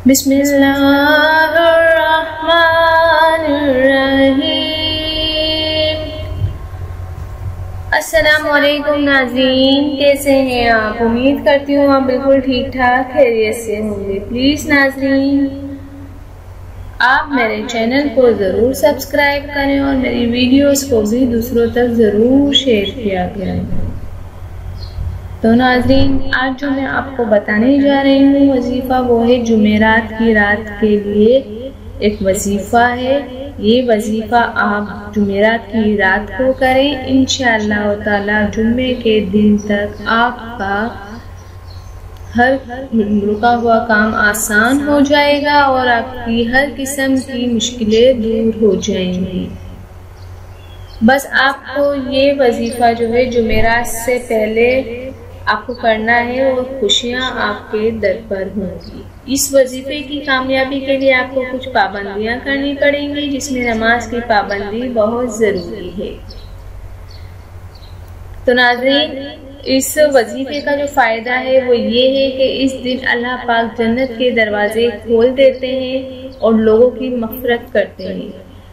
بسم اللہ الرحمن الرحیم۔ السلام علیکم ناظرین، کیسے ہیں آپ؟ امید کرتی ہوں آپ بالکل ٹھیک ٹھاک خیریت سے ہوں گے۔ پلیز ناظرین آپ میرے چینل کو ضرور سبسکرائب کریں اور میری ویڈیوز کو بھی دوسروں تک ضرور شیئر کیا کریں۔ تو ناظرین آج جو میں آپ کو بتانے جا رہی ہوں وظیفہ، وہ ہے جمعرات کی رات کے لیے ایک وظیفہ ہے۔ یہ وظیفہ آپ جمعرات کی رات کو کریں، انشاءاللہ تعالی جمعے کے دن تک آپ کا ہر رکا ہوا کام آسان ہو جائے گا اور آپ کی ہر قسم کی مشکلیں دور ہو جائیں گی۔ بس آپ کو یہ وظیفہ جو ہے جمعرات سے پہلے آپ کو کرنا ہے اور خوشیاں آپ کے در پر ہوں گی۔ اس وظیفے کی کامیابی کے لیے آپ کو کچھ پابندیاں کرنی پڑیں گی، جس میں نماز کی پابندی بہت ضروری ہے۔ تو ناظرین اس وظیفے کا جو فائدہ ہے وہ یہ ہے کہ اس دن اللہ پاک جنت کے دروازے کھول دیتے ہیں اور لوگوں کی مغفرت کرتے ہیں۔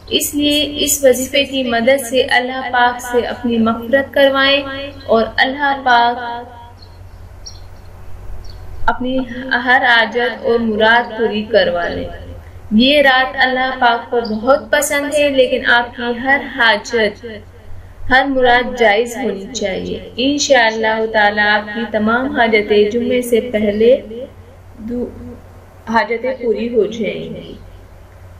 اس لیے اس وظیفے کی مدد سے اللہ پاک سے اپنی مغفرت کروائیں اور اللہ پاک اپنی ہر حاجت اور مراد پوری کروا لیں۔ یہ رات اللہ پاک کو بہت پسند ہے، لیکن آپ کی ہر حاجت ہر مراد جائز ہونی چاہیے۔ انشاءاللہ تعالی آپ کی تمام حاجتیں جمعے سے پہلے حاجتیں پوری ہو جائیں گی۔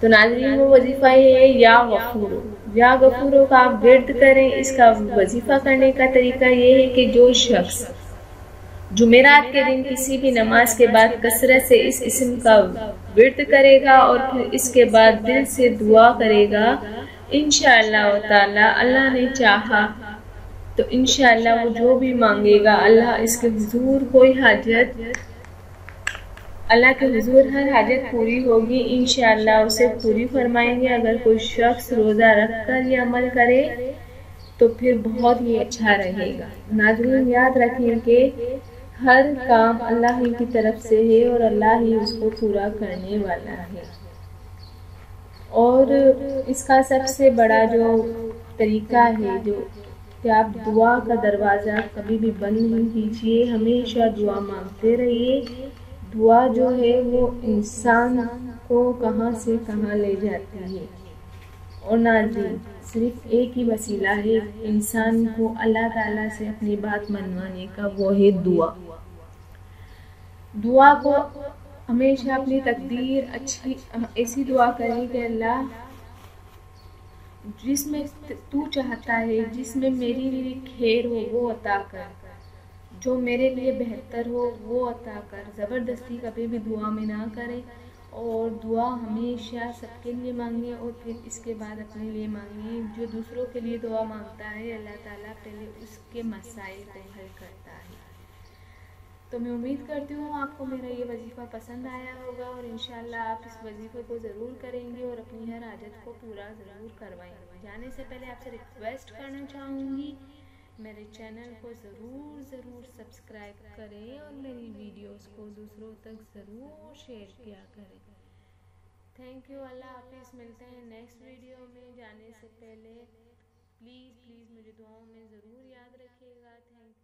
تو ناظرین وہ وظیفہ ہے یا غفورو۔ یا غفورو کا آپ ورد کریں۔ اس کا وظیفہ کرنے کا طریقہ یہ ہے کہ جو شخص جمعرات کے دن کسی بھی نماز کے بعد کثرت سے اس اسم کا ورد کرے گا اور پھر اس کے بعد دل سے دعا کرے گا، انشاءاللہ تعالی اللہ نے چاہا تو انشاءاللہ وہ جو بھی مانگے گا اللہ اس کے حضور کوئی حاجت اللہ کے حضور ہر حاجت پوری ہوگی، انشاءاللہ اسے پوری فرمائیں گے۔ اگر کوئی شخص روزہ رکھ کر یہ عمل کرے تو پھر بہت ہی اچھا رہے گا۔ ناظرین یاد رکھیں کہ ہر کام اللہ ہی کی طرف سے ہے اور اللہ ہی اس کو پورا کرنے والا ہے۔ اور اس کا سب سے بڑا جو طریقہ ہے جو کہ آپ دعا کا دروازہ کبھی بھی بند نہیں کیجیے، ہمیشہ دعا مانگتے رہیے۔ دعا جو ہے وہ انسان کو کہاں سے کہاں لے جاتی ہے۔ اور ناظرین صرف ایک ہی وسیلہ ہے انسان کو اللہ تعالیٰ سے اپنی بات منوانے کا، وہ ہے دعا۔ دعا کو ہمیشہ اپنی تقدیر ایسی دعا کریں کہ اللہ جس میں تو چاہتا ہے، جس میں میری لیے خیر ہو وہ عطا کر، جو میرے لیے بہتر ہو وہ عطا کر۔ زبردستی کبھی بھی دعا میں نہ کریں اور دعا ہمیشہ سب کے لیے مانگیں اور پھر اس کے بعد اپنے لیے مانگیں۔ جو دوسروں کے لیے دعا مانگتا ہے اللہ تعالیٰ پہلے اس کے مسائل کو حل کرتا ہے۔ تو میں امید کرتی ہوں آپ کو میرا یہ وظیفہ پسند آیا ہوگا اور انشاءاللہ آپ اس وظیفے کو ضرور کریں گے اور اپنی ہر حاجت کو پورا ضرور کروائیں گے۔ جانے سے پہلے آپ سے ریکویسٹ کرنا چاہوں گی میرے چینل کو ضرور سبسکرائب کریں اور میری ویڈیوز کو دوسروں تک ضرور شیئر کیا کریں۔ تھینک یو، اللہ حافظ۔ ملتے ہیں نیکسٹ ویڈیو میں۔ جانے سے پہلے پلیز مجھے دعاؤں میں ضرور یاد رکھیے گا۔ Thank you.